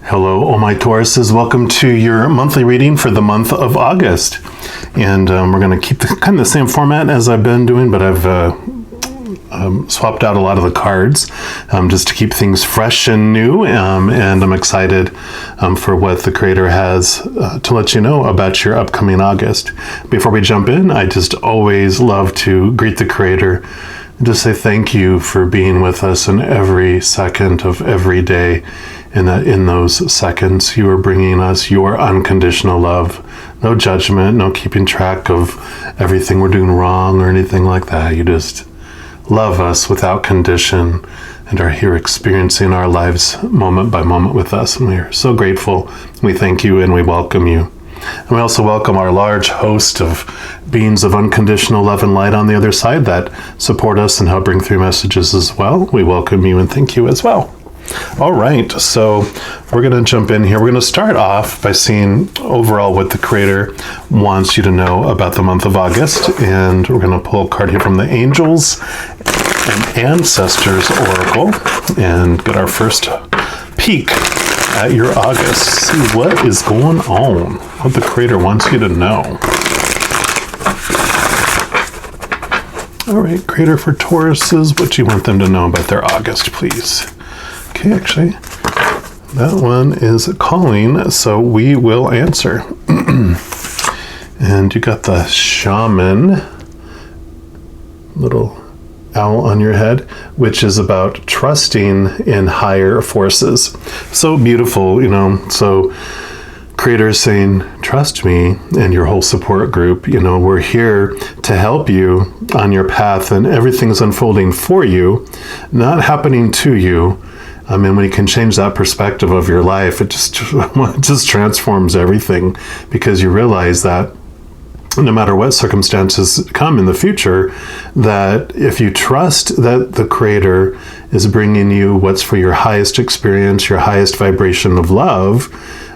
Hello, all my Tauruses. Welcome to your monthly reading for the month of August. And we're going to keep kind of the same format as I've been doing, but I've swapped out a lot of the cards just to keep things fresh and new. And I'm excited for what the Creator has to let you know about your upcoming August. Before we jump in, I just always love to greet the Creator and just say thank you for being with us in every second of every day. And that in those seconds, you are bringing us your unconditional love. No judgment, no keeping track of everything we're doing wrong or anything like that. You just love us without condition and are here experiencing our lives moment by moment with us. And we are so grateful. We thank you and we welcome you. And we also welcome our large host of beings of unconditional love and light on the other side that support us and help bring through messages as well. We welcome you and thank you as well. All right, so we're going to jump in here. We're going to start off by seeing overall what the Creator wants you to know about the month of August. And we're going to pull a card here from the Angels and Ancestors Oracle and get our first peek at your August. See what is going on, what the Creator wants you to know. All right, Creator for Tauruses, what do you want them to know about their August, please? Okay, actually, that one is calling, so we will answer. And you got the shaman little owl on your head, which is about trusting in higher forces. So beautiful, so Creator is saying, trust me and your whole support group. We're here to help you on your path, and everything's unfolding for you, not happening to you. I mean, when you can change that perspective of your life, it just transforms everything, because you realize that no matter what circumstances come in the future, that if you trust that the Creator is bringing you what's for your highest experience, your highest vibration of love,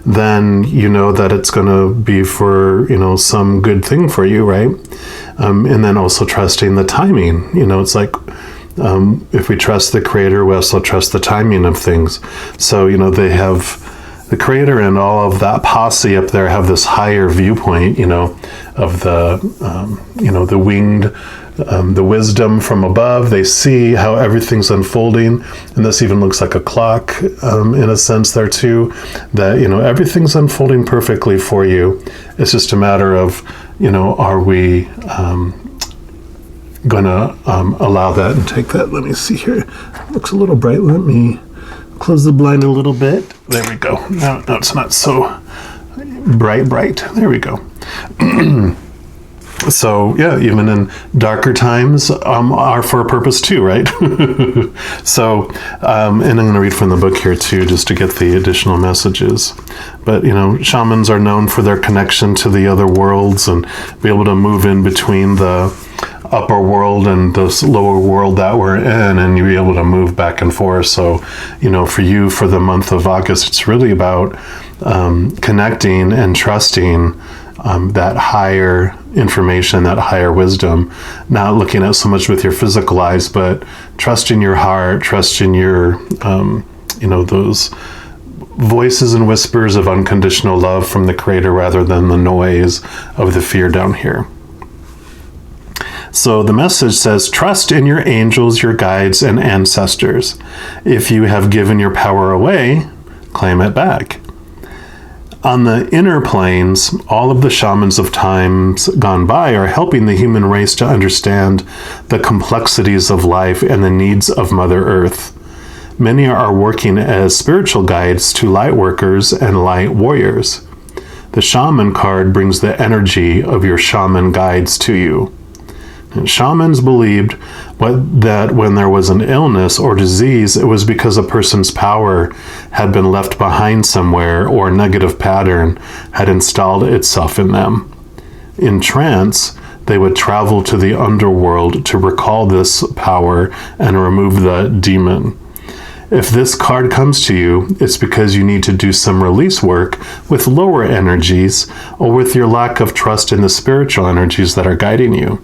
then you know that it's going to be for, some good thing for you, right? And then also trusting the timing. It's like, if we trust the Creator, we also trust the timing of things. So, they have the Creator and all of that posse up there have this higher viewpoint, of the, the winged, the wisdom from above. They see how everything's unfolding. And this even looks like a clock, in a sense there too, that, everything's unfolding perfectly for you. It's just a matter of, are we, going to allow that and take that. Let me see here. It looks a little bright. Let me close the blind a little bit. There we go. No, it's not so bright. There we go. So yeah, even in darker times are for a purpose too, right? So, and I'm going to read from the book here too, just to get the additional messages. But, shamans are known for their connection to the other worlds and be able to move in between the upper world and this lower world that we're in, and you'll be able to move back and forth. So, for you, for the month of August, it's really about connecting and trusting that higher information, that higher wisdom, not looking at so much with your physical eyes, but trusting your heart, trusting your, those voices and whispers of unconditional love from the Creator rather than the noise of the fear down here. So the message says, trust in your angels, your guides, and ancestors. If you have given your power away, claim it back. On the inner planes, all of the shamans of times gone by are helping the human race to understand the complexities of life and the needs of Mother Earth. Many are working as spiritual guides to light workers and light warriors. The shaman card brings the energy of your shaman guides to you. And shamans believed that when there was an illness or disease, it was because a person's power had been left behind somewhere or a negative pattern had installed itself in them. In trance, they would travel to the underworld to recall this power and remove the demon. If this card comes to you, it's because you need to do some release work with lower energies or with your lack of trust in the spiritual energies that are guiding you.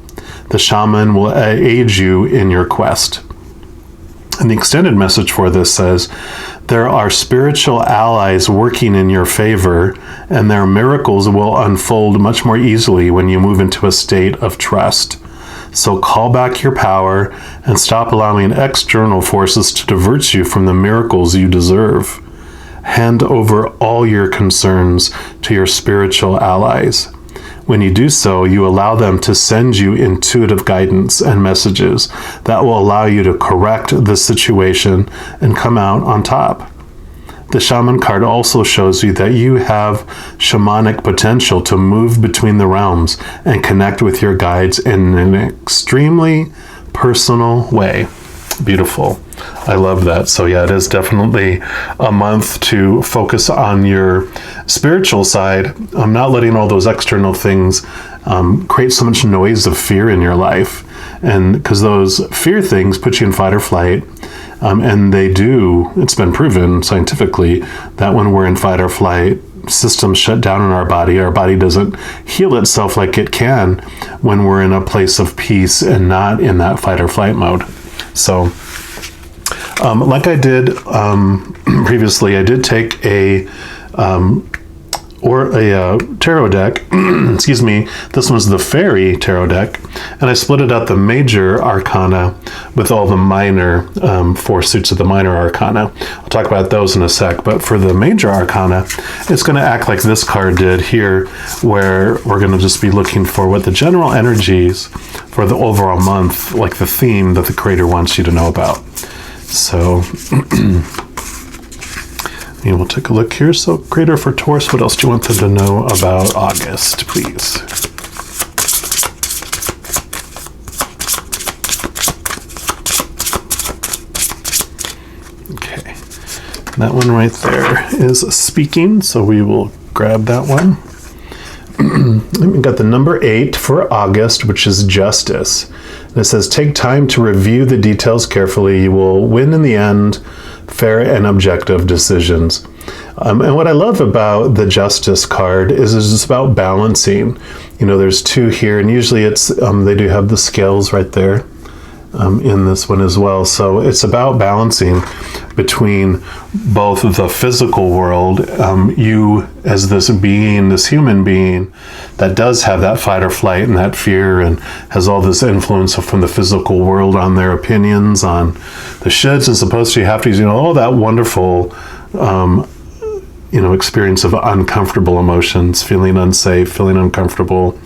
The shaman will aid you in your quest. And the extended message for this says, there are spiritual allies working in your favor, and their miracles will unfold much more easily when you move into a state of trust. So call back your power and stop allowing external forces to divert you from the miracles you deserve. Hand over all your concerns to your spiritual allies. When you do so, you allow them to send you intuitive guidance and messages that will allow you to correct the situation and come out on top. The Shaman card also shows you that you have shamanic potential to move between the realms and connect with your guides in an extremely personal way. Beautiful. I love that. So yeah, it is definitely a month to focus on your spiritual side. I'm not letting all those external things create so much noise of fear in your life. And because those fear things put you in fight or flight. And they do, it's been proven scientifically that when we're in fight or flight, systems shut down in our body doesn't heal itself like it can when we're in a place of peace and not in that fight or flight mode. So, like I did previously, I did take a tarot deck. Excuse me. This was the fairy tarot deck, and I split it out the major arcana with all the minor 4 suits of the minor arcana. I'll talk about those in a sec. But for the major arcana, it's going to act like this card did here, where we're going to just be looking for what the general energies for the overall month, like the theme that the creator wants you to know about. So we'll take a look here. So creator for Taurus, what else do you want them to know about August, please? Okay, that one right there is speaking, so we will grab that one. We got the number 8 for August, which is justice. And it says, take time to review the details carefully. You will win in the end. Fair and objective decisions. And what I love about the Justice card is it's about balancing. You know, there's 2 here, and usually it's they do have the scales right there in this one as well. So it's about balancing between both the physical world, you as this being, this human being that does have that fight or flight and that fear and has all this influence from the physical world on their opinions, on the shoulds and supposed to, you have to, all that wonderful experience of uncomfortable emotions, feeling unsafe, feeling uncomfortable,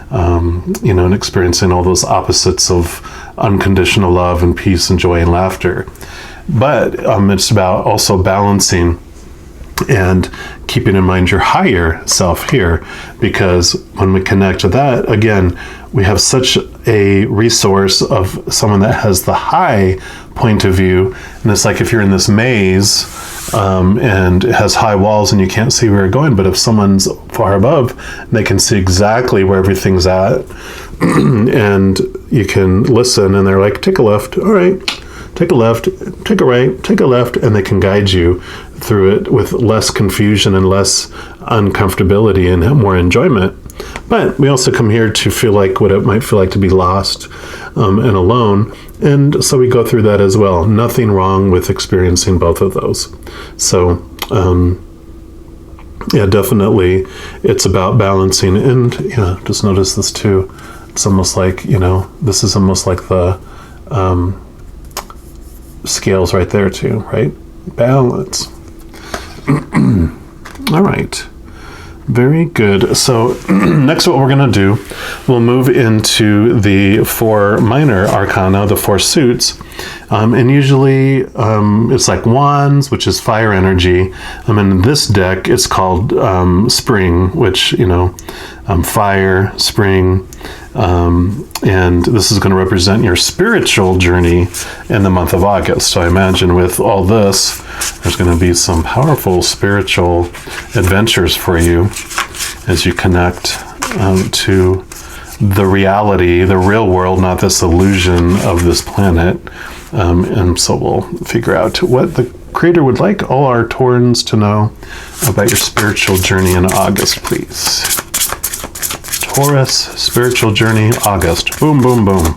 and experiencing all those opposites of unconditional love and peace and joy and laughter. But it's about also balancing and keeping in mind your higher self here, because when we connect to that, again, we have such a resource of someone that has the high point of view. And it's like if you're in this maze and it has high walls and you can't see where you're going, but if someone's far above, they can see exactly where everything's at and you can listen, and they're like, take a left, all right, take a left, take a right, take a left, and they can guide you through it with less confusion and less uncomfortability and more enjoyment. But we also come here to feel like what it might feel like to be lost and alone. And so we go through that as well. Nothing wrong with experiencing both of those. So, definitely it's about balancing. And, just notice this too. It's almost like, this is almost like the scales right there too, right? Balance. All right. Very good. So next what we're going to do, we'll move into the 4 minor arcana, the 4 suits. And usually it's like wands, which is fire energy. In this deck, it's called spring, which, fire, spring. And this is going to represent your spiritual journey in the month of August. So I imagine with all this, there's going to be some powerful spiritual adventures for you as you connect to the reality, the real world, not this illusion of this planet. And so we'll figure out what the Creator would like all our Taurans to know about your spiritual journey in August, please. Taurus, spiritual journey, August. Boom, boom, boom.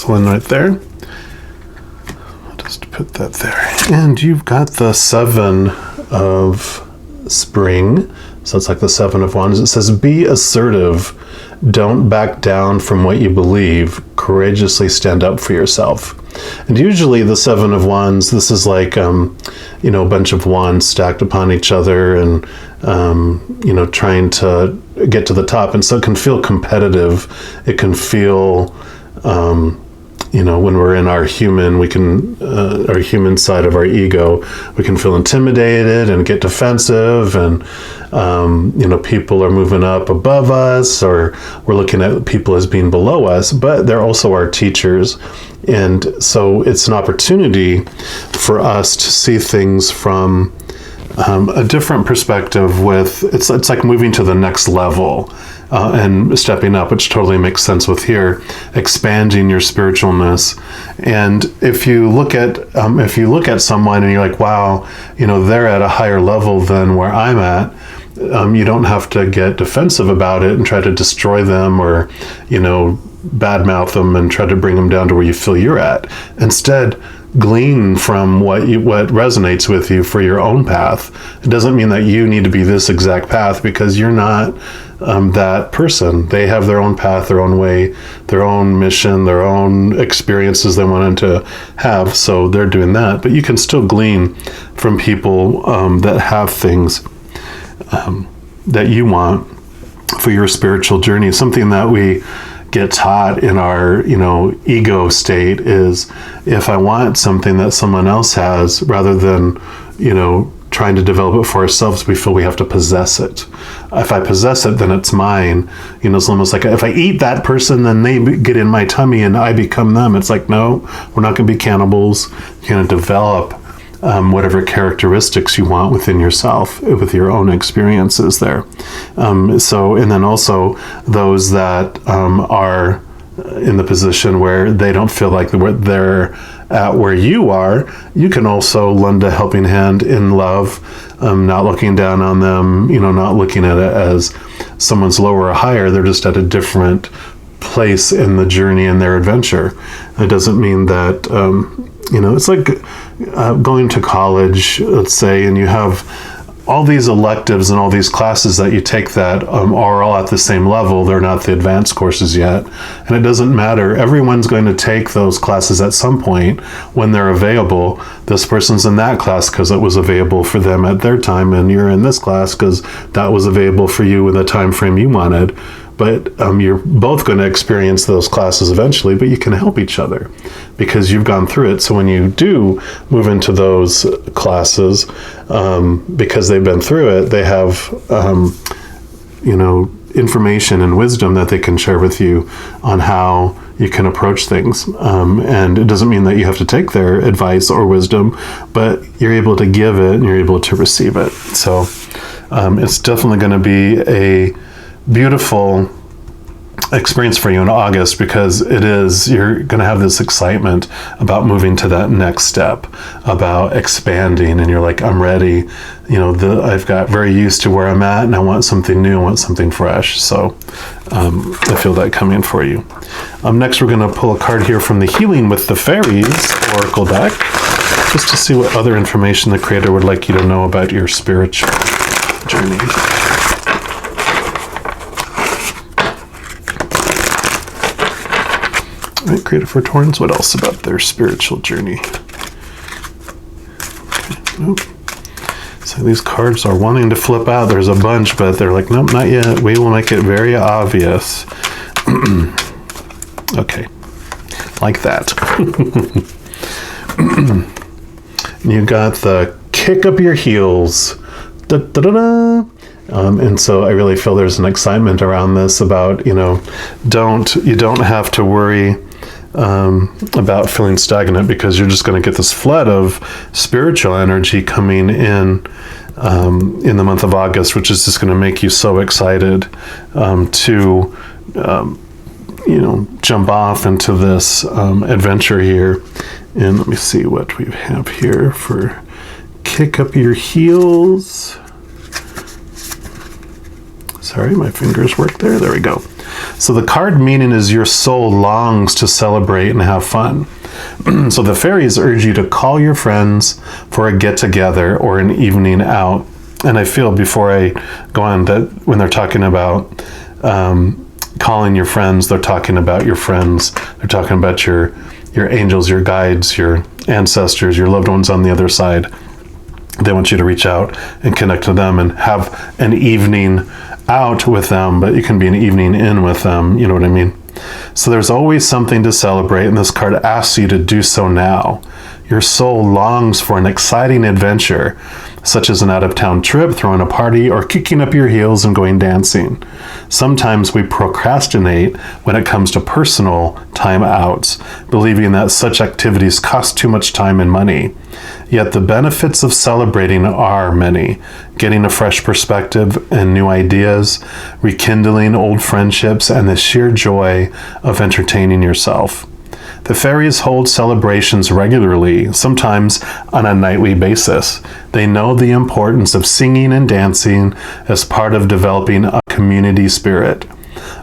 one right there. I'll just put that there. And you've got the 7 of spring. So it's like the 7 of wands. It says, be assertive. Don't back down from what you believe. Courageously stand up for yourself. And usually the 7 of wands, this is like, a bunch of wands stacked upon each other and, trying to get to the top. And so it can feel competitive. It can feel, when we're in our human, our human side of our ego, we can feel intimidated and get defensive, and people are moving up above us, or we're looking at people as being below us, but they're also our teachers. And so it's an opportunity for us to see things from a different perspective. It's like moving to the next level. And stepping up, which totally makes sense with here, expanding your spiritualness. And if you look at someone and you're like, wow, they're at a higher level than where I'm at, you don't have to get defensive about it and try to destroy them or, badmouth them and try to bring them down to where you feel you're at. Instead, glean from what resonates with you for your own path. It doesn't mean that you need to be this exact path, because you're not that person. They have their own path, their own way, their own mission, their own experiences they wanted to have. So they're doing that. But you can still glean from people that have things that you want for your spiritual journey. Something that we get taught in our, ego state is, if I want something that someone else has, rather than, trying to develop it for ourselves, we feel we have to possess it. If I possess it, then it's mine. It's almost like, if I eat that person, then they get in my tummy and I become them. It's like, no, we're not going to be cannibals. You're going to develop whatever characteristics you want within yourself, with your own experiences there. And then also those that are in the position where they don't feel like they're at where you are, you can also lend a helping hand in love, not looking down on them, not looking at it as someone's lower or higher. They're just at a different place in the journey and their adventure. It doesn't mean that, it's like going to college, let's say, and you have all these electives and all these classes that you take that are all at the same level. They're not the advanced courses yet. And it doesn't matter. Everyone's going to take those classes at some point when they're available. This person's in that class because it was available for them at their time, and you're in this class because that was available for you in the time frame you wanted. But you're both going to experience those classes eventually, but you can help each other because you've gone through it. So when you do move into those classes, because they've been through it, they have, information and wisdom that they can share with you on how you can approach things. And it doesn't mean that you have to take their advice or wisdom, but you're able to give it and you're able to receive it. So it's definitely going to be a beautiful experience for you in August, because you're going to have this excitement about moving to that next step, about expanding, and you're like, I'm ready. I've got very used to where I'm at, and I want something new, I want something fresh. So I feel that coming for you. Next, we're going to pull a card here from the Healing with the Fairies Oracle deck, just to see what other information the Creator would like you to know about your spiritual journey. Right, Creator for Taurans, what else about their spiritual journey? Okay, nope. So these cards are wanting to flip out. There's a bunch, but they're like, nope, not yet. We will make it very obvious. Okay, like that. You got the kick up your heels. Da, da, da, da. And so I really feel there's an excitement around this about, you don't have to worry about feeling stagnant, because you're just going to get this flood of spiritual energy coming in the month of August, which is just going to make you so excited to jump off into this adventure here. And let me see what we have here for kick up your heels. Sorry, my fingers work there. There we go. So the card meaning is your soul longs to celebrate and have fun. So the fairies urge you to call your friends for a get-together or an evening out. And I feel, before I go on, that when they're talking about calling your friends, they're talking about your friends. They're talking about your angels, your guides, your ancestors, your loved ones on the other side. They want you to reach out and connect to them and have an evening out with them, but you can be an evening in with them. You know what I mean? So there's always something to celebrate, and this card asks you to do so now. Your soul longs for an exciting adventure, such as an out-of-town trip, throwing a party, or kicking up your heels and going dancing. Sometimes we procrastinate when it comes to personal time outs, believing that such activities cost too much time and money. Yet the benefits of celebrating are many: getting a fresh perspective and new ideas, rekindling old friendships, and the sheer joy of entertaining yourself. The fairies hold celebrations regularly, sometimes on a nightly basis. They know the importance of singing and dancing as part of developing a community spirit.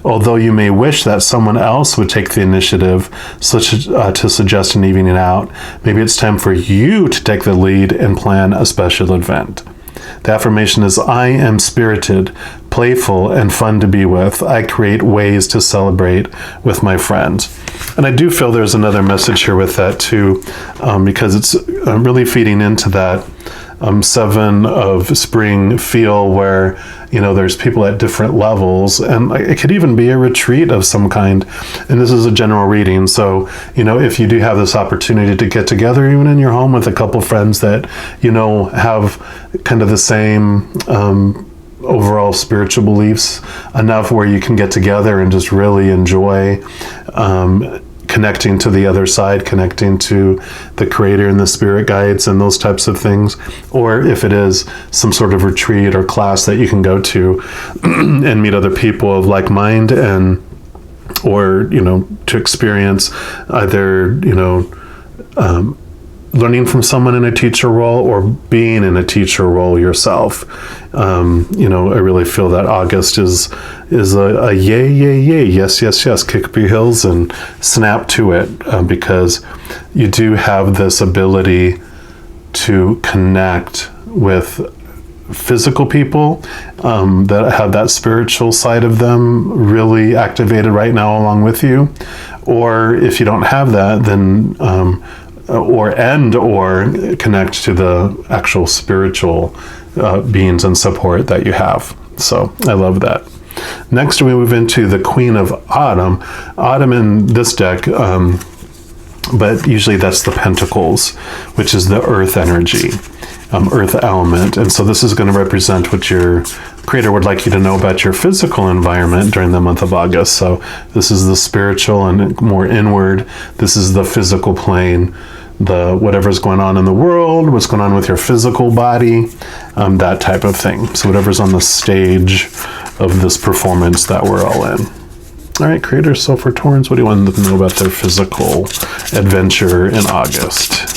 Although you may wish that someone else would take the initiative, such as to suggest an evening out, maybe it's time for you to take the lead and plan a special event. The affirmation is, I am spirited, playful, and fun to be with. I create ways to celebrate with my friends. And I do feel there's another message here with that too, because it's really feeding into that 7 of spring feel where, there's people at different levels, and it could even be a retreat of some kind. And this is a general reading. So, if you do have this opportunity to get together, even in your home with a couple friends that, have kind of the same overall spiritual beliefs enough where you can get together and just really enjoy connecting to the other side, connecting to the creator and the spirit guides and those types of things. Or if it is some sort of retreat or class that you can go to and meet other people of like mind, and or to experience either learning from someone in a teacher role or being in a teacher role yourself. I really feel that August is a yay, yay, yay, yes, yes, yes, kick up your heels and snap to it, because you do have this ability to connect with physical people that have that spiritual side of them really activated right now along with you. Or if you don't have that, then or connect to the actual spiritual beings and support that you have. So I love that. Next, we move into the Queen of Autumn. Autumn in this deck, but usually that's the Pentacles, which is the earth energy, earth element. And so this is going to represent what your creator would like you to know about your physical environment during the month of August. So this is the spiritual and more inward. This is the physical plane, the whatever's going on in the world, what's going on with your physical body, that type of thing. So whatever's on the stage of this performance that we're all in. All right, creators, so for Taurans, what do you want them to know about their physical adventure in August?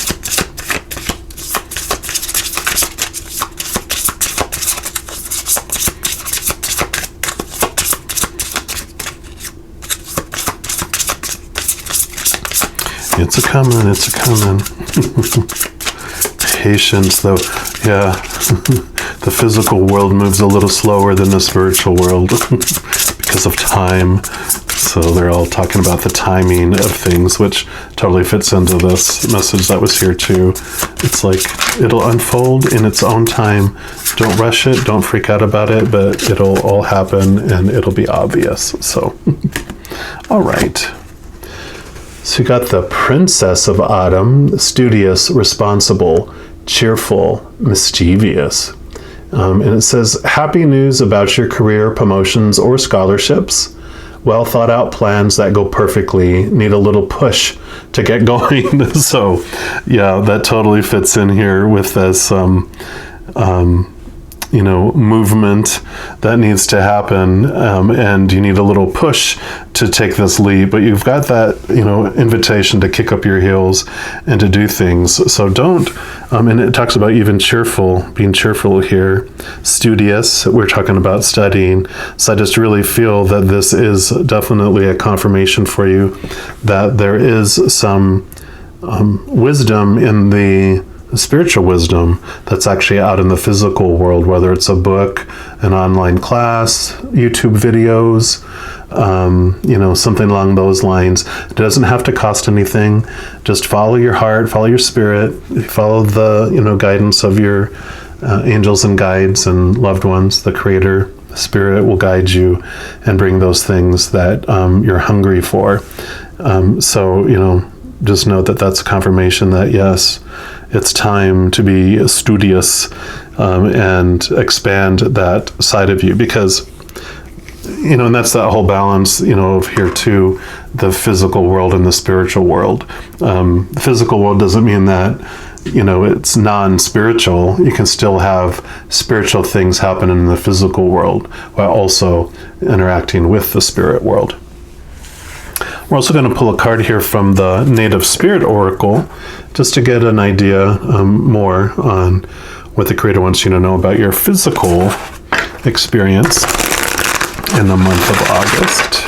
It's a coming, it's a coming. Patience, though. Yeah, the physical world moves a little slower than the spiritual world because of time. So they're all talking about the timing of things, which totally fits into this message that was here too. It's like it'll unfold in its own time. Don't rush it, don't freak out about it, but it'll all happen and it'll be obvious. So, all right. So you got the Princess of Autumn, studious, responsible, cheerful, mischievous. And it says, happy news about your career, promotions, or scholarships. Well thought out plans that go perfectly, need a little push to get going. So yeah, that totally fits in here with this movement that needs to happen, and you need a little push to take this leap, but you've got that, invitation to kick up your heels and to do things. So don't, and it talks about even being cheerful here, studious, we're talking about studying. So I just really feel that this is definitely a confirmation for you that there is some wisdom in the spiritual wisdom that's actually out in the physical world, whether it's a book, an online class, YouTube videos, something along those lines. It doesn't have to cost anything. Just follow your heart, follow your spirit, follow the, guidance of your angels and guides and loved ones. The Creator, the Spirit will guide you and bring those things that you're hungry for. So, just note that that's a confirmation that, yes, it's time to be studious and expand that side of you, because, and that's that whole balance, of here too, the physical world and the spiritual world. The physical world doesn't mean that, it's non-spiritual. You can still have spiritual things happen in the physical world while also interacting with the spirit world. We're also going to pull a card here from the Native Spirit Oracle, just to get an idea more on what the Creator wants you to know about your physical experience in the month of August.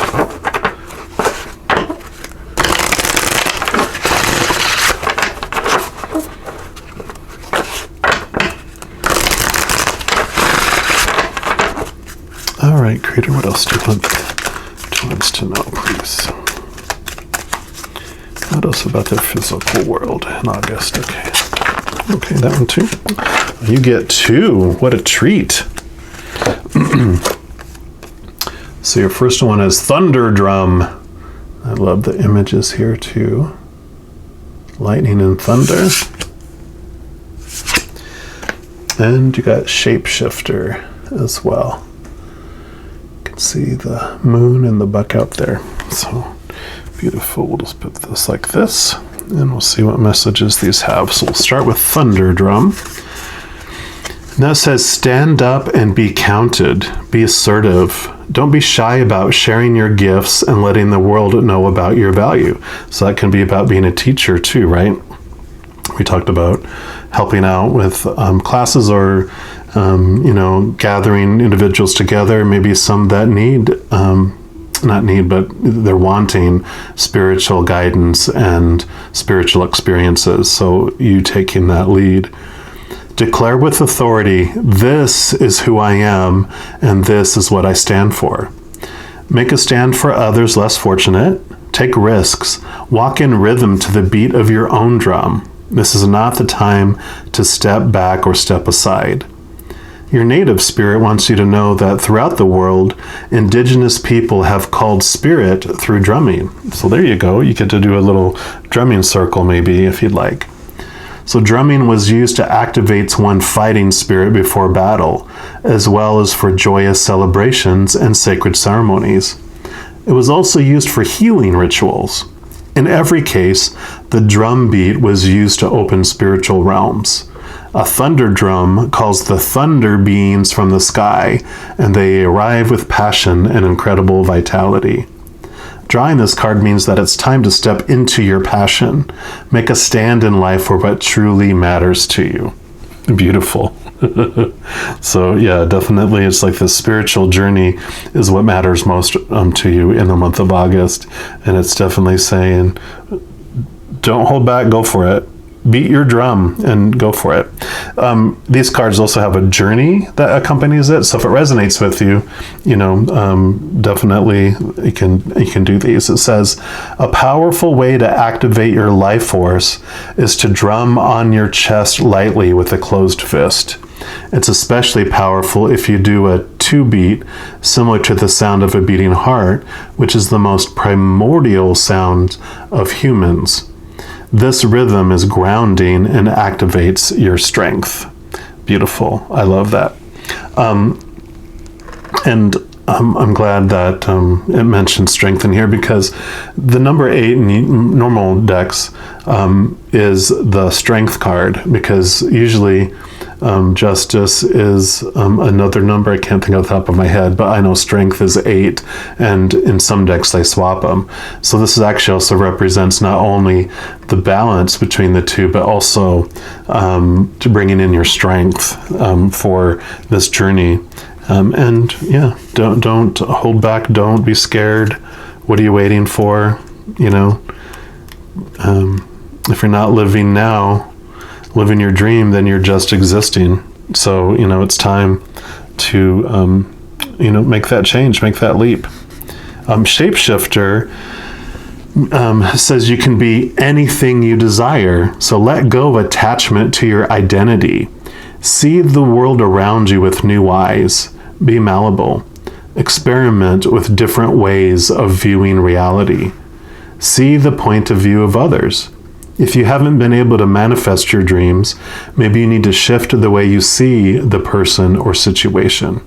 All right, Creator, what else do you want to know, please? What else about their physical world in August? Okay, that one too. You get 2. What a treat. So your first one is Thunder Drum. I love the images here too. Lightning and thunder. And you got Shapeshifter as well. You can see the moon and the buck out there. So beautiful. We'll just put this like this, and we'll see what messages these have. So we'll start with Thunder Drum. And that says, stand up and be counted. Be assertive. Don't be shy about sharing your gifts and letting the world know about your value. So that can be about being a teacher too, right? We talked about helping out with classes or, gathering individuals together, maybe some that but they're wanting spiritual guidance and spiritual experiences. So you taking that lead. Declare with authority, this is who I am, and this is what I stand for. Make a stand for others less fortunate. Take risks. Walk in rhythm to the beat of your own drum. This is not the time to step back or step aside. Your native spirit wants you to know that throughout the world, indigenous people have called spirit through drumming. So there you go. You get to do a little drumming circle maybe if you'd like. So drumming was used to activate one's fighting spirit before battle, as well as for joyous celebrations and sacred ceremonies. It was also used for healing rituals. In every case, the drum beat was used to open spiritual realms. A thunder drum calls the thunder beings from the sky, and they arrive with passion and incredible vitality. Drawing this card means that it's time to step into your passion. Make a stand in life for what truly matters to you. Beautiful. So yeah, definitely it's like the spiritual journey is what matters most to you in the month of August. And it's definitely saying, don't hold back, go for it. Beat your drum and go for it. These cards also have a journey that accompanies it. So if it resonates with you, definitely you can do these. It says, a powerful way to activate your life force is to drum on your chest lightly with a closed fist. It's especially powerful if you do a 2-beat, similar to the sound of a beating heart, which is the most primordial sound of humans. This rhythm is grounding and activates your strength. Beautiful. I love that. And I'm glad that it mentioned strength in here, because the number 8 in normal decks is the strength card, because usually Justice is another number. I can't think off the top of my head, but I know strength is 8, and in some decks they swap them. So this is actually also represents not only the balance between the two, but also to bringing in your strength for this journey. And yeah, don't hold back. Don't be scared. What are you waiting for? You know, if you're not living now, living your dream, then you're just existing. So, you know, it's time to, you know, make that change, make that leap. Shapeshifter says you can be anything you desire. So let go of attachment to your identity. See the world around you with new eyes. Be malleable. Experiment with different ways of viewing reality. See the point of view of others. If you haven't been able to manifest your dreams, maybe you need to shift the way you see the person or situation.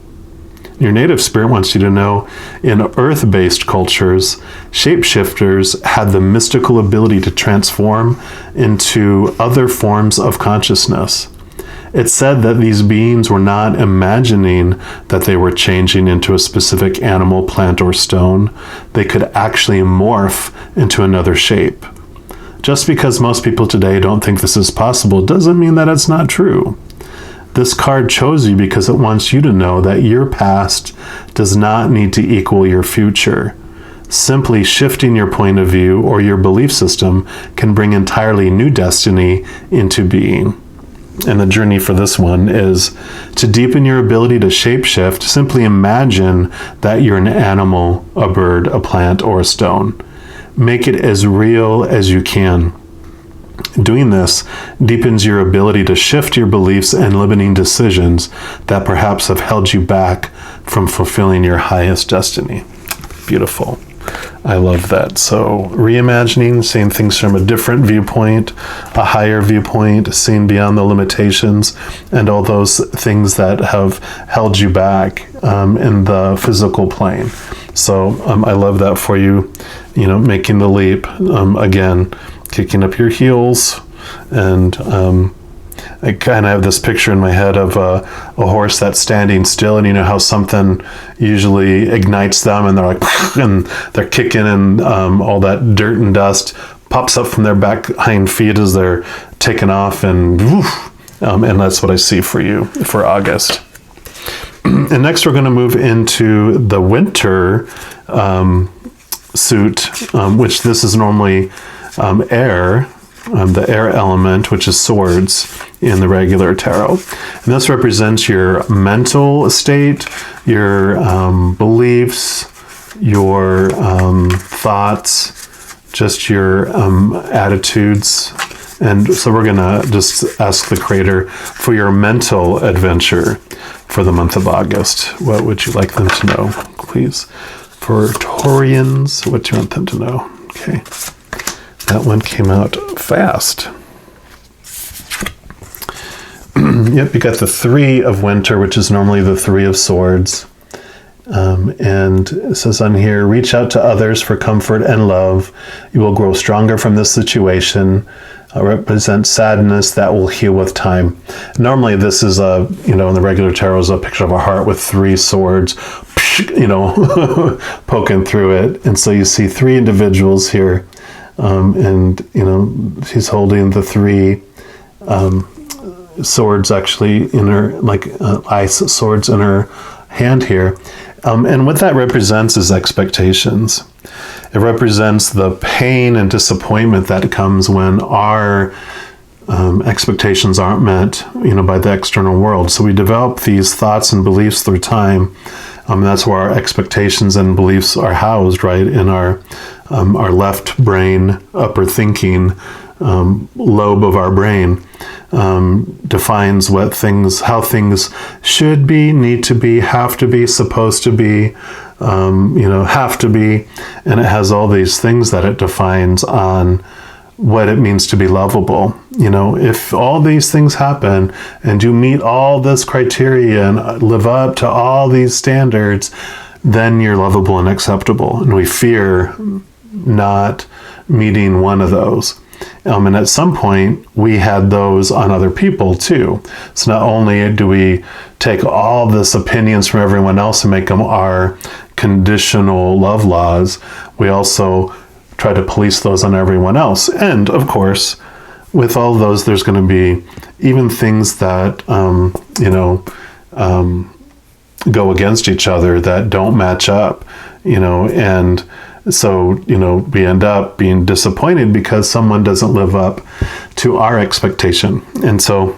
Your native spirit wants you to know, in earth-based cultures, shapeshifters had the mystical ability to transform into other forms of consciousness. It's said that these beings were not imagining that they were changing into a specific animal, plant, or stone. They could actually morph into another shape. Just because most people today don't think this is possible doesn't mean that it's not true. This card chose you because it wants you to know that your past does not need to equal your future. Simply shifting your point of view or your belief system can bring entirely new destiny into being. And the journey for this one is to deepen your ability to shapeshift. Simply imagine that you're an animal, a bird, a plant, or a stone. Make it as real as you can. Doing this deepens your ability to shift your beliefs and limiting decisions that perhaps have held you back from fulfilling your highest destiny. Beautiful. I love that. So reimagining, seeing things from a different viewpoint, a higher viewpoint, seeing beyond the limitations and all those things that have held you back in the physical plane. So I love that for you, you know, making the leap, again, kicking up your heels. And I kind of have this picture in my head of a horse that's standing still, and you know how something usually ignites them and they're like, and they're kicking, and all that dirt and dust pops up from their back hind feet as they're taking off, and woof, and that's what I see for you for August. And next we're going to move into the winter suit, which this is normally air, the air element, which is swords in the regular tarot. And this represents your mental state, your beliefs, your thoughts, just your attitudes. And so we're going to just ask the creator for your mental adventure for the month of August. What would you like them to know, please? For Taurians, what do you want them to know? Okay. That one came out fast. Yep, you got the 3 of winter, which is normally the 3 of swords. And it says on here, reach out to others for comfort and love. You will grow stronger from this situation. Represents sadness that will heal with time. Normally this is a, you know, in the regular tarot is a picture of a heart with 3 swords, you know, poking through it. And so you see 3 individuals here. And, you know, she's holding the 3 swords actually in her, like ice swords in her hand here. And what that represents is expectations. It represents the pain and disappointment that comes when our expectations aren't met, you know, by the external world. So we develop these thoughts and beliefs through time. That's where our expectations and beliefs are housed, right, in our left brain, upper thinking lobe of our brain. Defines what things, how things should be, need to be, have to be, supposed to be, you know, have to be, and it has all these things that it defines on what it means to be lovable. You know, if all these things happen and you meet all this criteria and live up to all these standards, then you're lovable and acceptable. And we fear not meeting one of those. And at some point, we had those on other people too. So not only do we take all this opinions from everyone else and make them our conditional love laws, we also try to police those on everyone else. And of course, with all those, there's going to be even things that, go against each other, that don't match up, and so, we end up being disappointed because someone doesn't live up to our expectation. And so,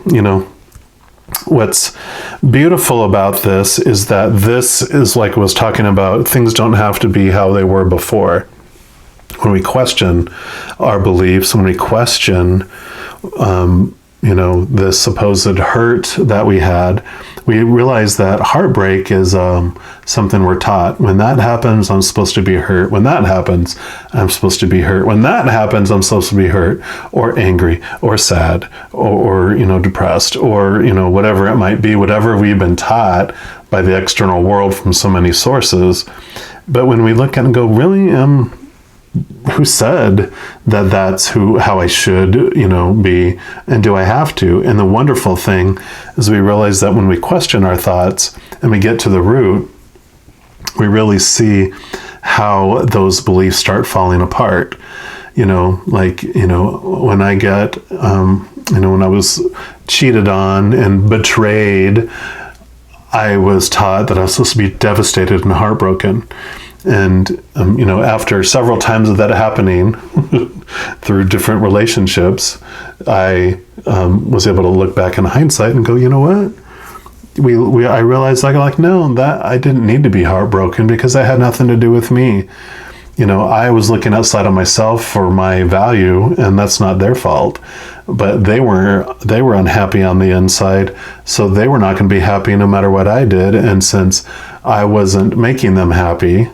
what's beautiful about this is that this is, like I was talking about, things don't have to be how they were before. When we question our beliefs, when we question, this supposed hurt that we had, we realize that heartbreak is something we're taught. When that happens, I'm supposed to be hurt. When that happens, I'm supposed to be hurt. When that happens, I'm supposed to be hurt, or angry, or sad, or depressed, or whatever it might be, whatever we've been taught by the external world from so many sources. But when we look at it and go, really, who said that that's how I should, be, and do I have to? And the wonderful thing is we realize that when we question our thoughts and we get to the root, we really see how those beliefs start falling apart. When I get, when I was cheated on and betrayed, I was taught that I was supposed to be devastated and heartbroken. And, after several times of that happening through different relationships, I was able to look back in hindsight and go, you know what? I realized, no, that I didn't need to be heartbroken because that had nothing to do with me. I was looking outside of myself for my value, and that's not their fault. But they were unhappy on the inside, so they were not going to be happy no matter what I did. And since I wasn't making them happy,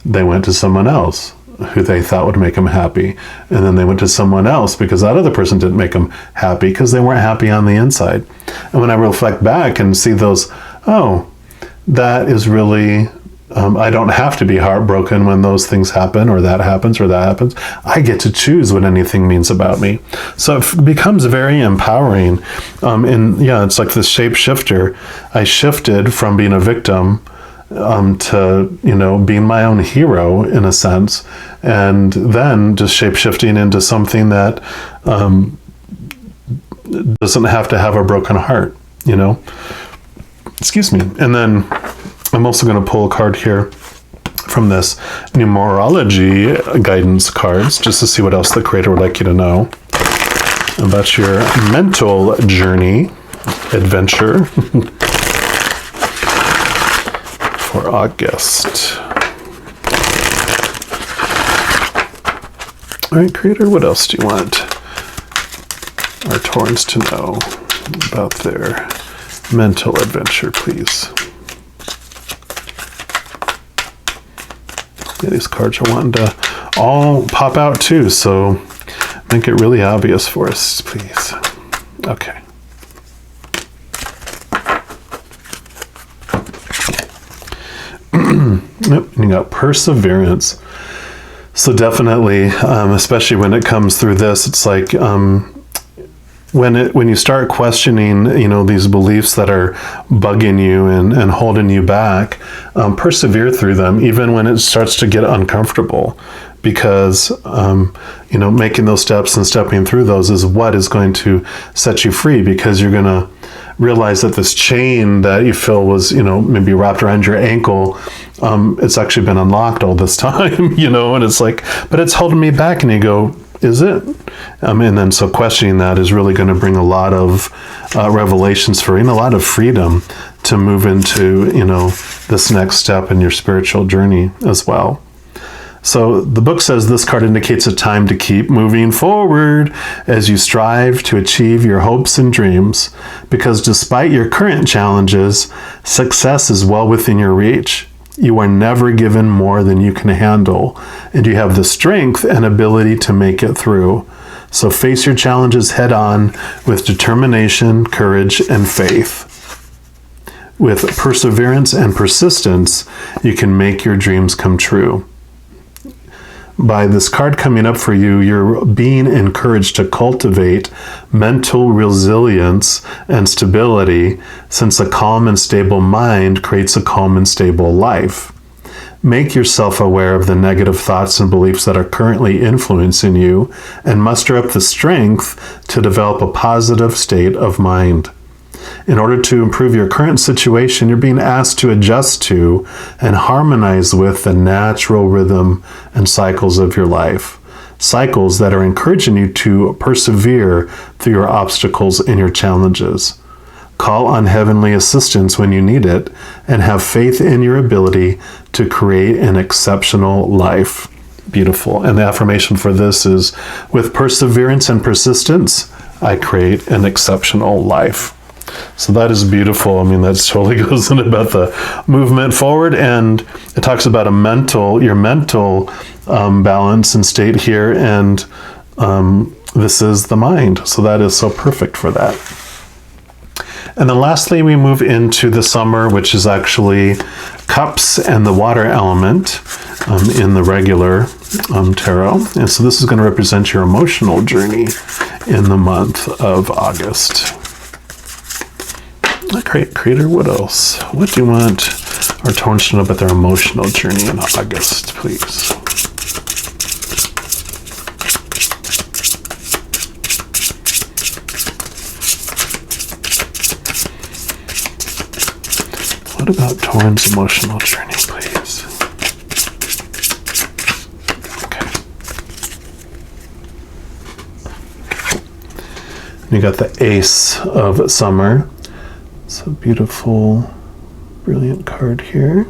they went to someone else who they thought would make them happy. And then they went to someone else because that other person didn't make them happy because they weren't happy on the inside. And when I reflect back and see those, that is really, I don't have to be heartbroken when those things happen, or that happens, or that happens. I get to choose what anything means about me. So it becomes very empowering. It's like this shapeshifter. I shifted from being a victim to being my own hero in a sense, and then just shape-shifting into something that doesn't have to have a broken heart, excuse me. And then I'm also going to pull a card here from this numerology guidance cards just to see what else the creator would like you to know about your mental journey adventure for August. All right, creator, what else do you want our Taurans to know about their mental adventure, please? Yeah, these cards are wanting to all pop out too, so make it really obvious for us, please. Okay. Yep, you got perseverance. So definitely, especially when it comes through this, it's like when you start questioning, these beliefs that are bugging you and holding you back, persevere through them, even when it starts to get uncomfortable, because making those steps and stepping through those is what is going to set you free, because you're going to realize that this chain that you feel was, maybe wrapped around your ankle, it's actually been unlocked all this time, and it's like, but it's holding me back. And you go, is it? And then so questioning that is really going to bring a lot of revelations for you, and a lot of freedom to move into, this next step in your spiritual journey as well. So the book says this card indicates a time to keep moving forward as you strive to achieve your hopes and dreams, because despite your current challenges, success is well within your reach. You are never given more than you can handle, and you have the strength and ability to make it through. So face your challenges head on with determination, courage, and faith. With perseverance and persistence, you can make your dreams come true. by this card coming up for you, you're being encouraged to cultivate mental resilience and stability, since a calm and stable mind creates a calm and stable life. Make yourself aware of the negative thoughts and beliefs that are currently influencing you, and muster up the strength to develop a positive state of mind. In order to improve your current situation, you're being asked to adjust to and harmonize with the natural rhythm and cycles of your life. Cycles that are encouraging you to persevere through your obstacles and your challenges. Call on heavenly assistance when you need it, and have faith in your ability to create an exceptional life. Beautiful. And the affirmation for this is, with perseverance and persistence, I create an exceptional life. So that is beautiful. I mean, that totally goes in about the movement forward, and it talks about your mental balance and state here, and this is the mind. So that is so perfect for that. And then lastly, we move into the summer, which is actually cups and the water element in the regular tarot. And so this is going to represent your emotional journey in the month of August. Creator, what else? What do you want our Taurus to know about their emotional journey in August, please? What about Taurus' emotional journey, please? Okay. You got the Ace of Summer. It's a beautiful, brilliant card here.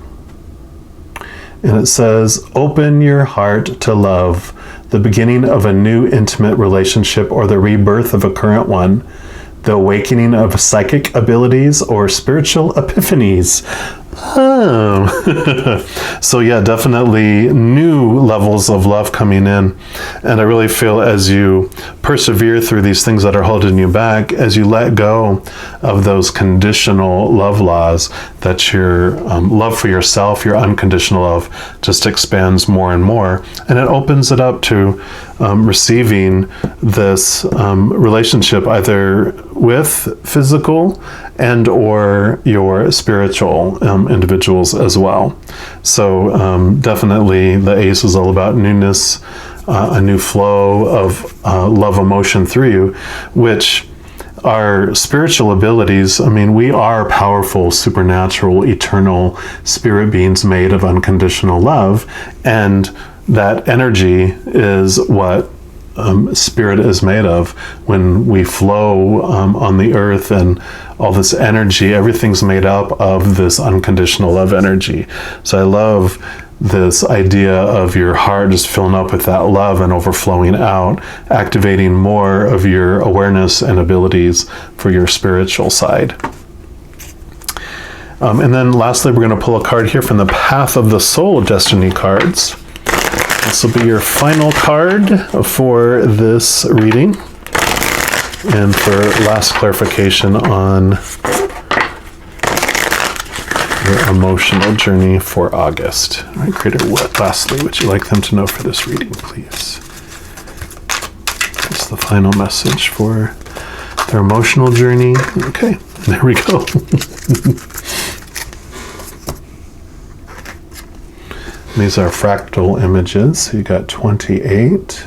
And it says, open your heart to love, the beginning of a new intimate relationship or the rebirth of a current one, the awakening of psychic abilities or spiritual epiphanies. So yeah, definitely new levels of love coming in. And I really feel as you persevere through these things that are holding you back, as you let go of those conditional love laws, that your love for yourself, your unconditional love, just expands more and more. And it opens it up to receiving this relationship either with physical and or your spiritual individuals as well. So definitely the Ace is all about newness, a new flow of love emotion through you, which our spiritual abilities, I mean, we are powerful, supernatural, eternal spirit beings made of unconditional love, and that energy is what spirit is made of. When we flow on the earth and all this energy, everything's made up of this unconditional love energy. So I love this idea of your heart just filling up with that love and overflowing out, activating more of your awareness and abilities for your spiritual side. And then lastly, we're going to pull a card here from the Path of the Soul Destiny cards. This will be your final card for this reading, and for last clarification on your emotional journey for August. All right, Creator, what lastly would you like them to know for this reading, please? That's the final message for their emotional journey. Okay, there we go. These are fractal images. So you got 28.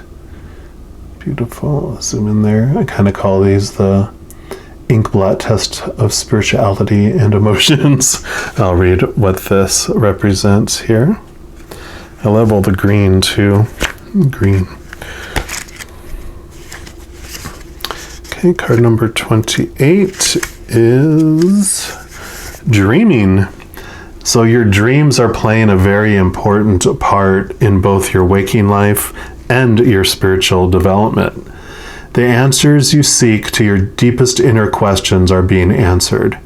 Beautiful. Zoom in there. I kind of call these the ink blot test of spirituality and emotions. I'll read what this represents here. I love all the green too. Green. Okay, card number 28 is dreaming. So your dreams are playing a very important part in both your waking life and your spiritual development. The answers you seek to your deepest inner questions are being answered.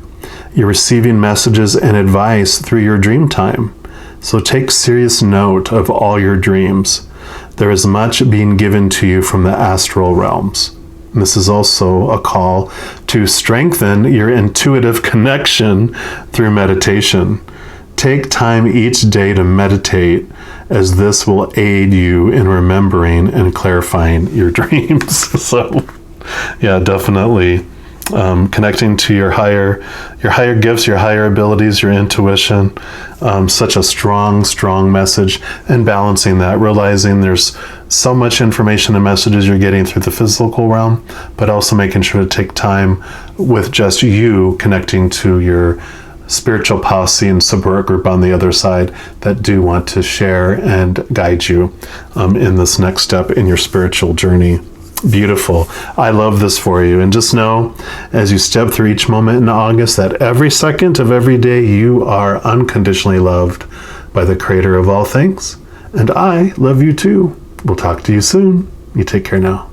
You're receiving messages and advice through your dream time. So take serious note of all your dreams. There is much being given to you from the astral realms. And this is also a call to strengthen your intuitive connection through meditation. Take time each day to meditate, as this will aid you in remembering and clarifying your dreams. So, yeah, definitely connecting to your higher gifts, your higher abilities, your intuition. Such a strong message, and balancing that, realizing there's so much information and messages you're getting through the physical realm, but also making sure to take time with just you connecting to your spiritual posse and support group on the other side that do want to share and guide you in this next step in your spiritual journey. Beautiful. I love this for you. And just know, as you step through each moment in August, that every second of every day you are unconditionally loved by the Creator of all things. And I love you too. We'll talk to you soon. You take care now.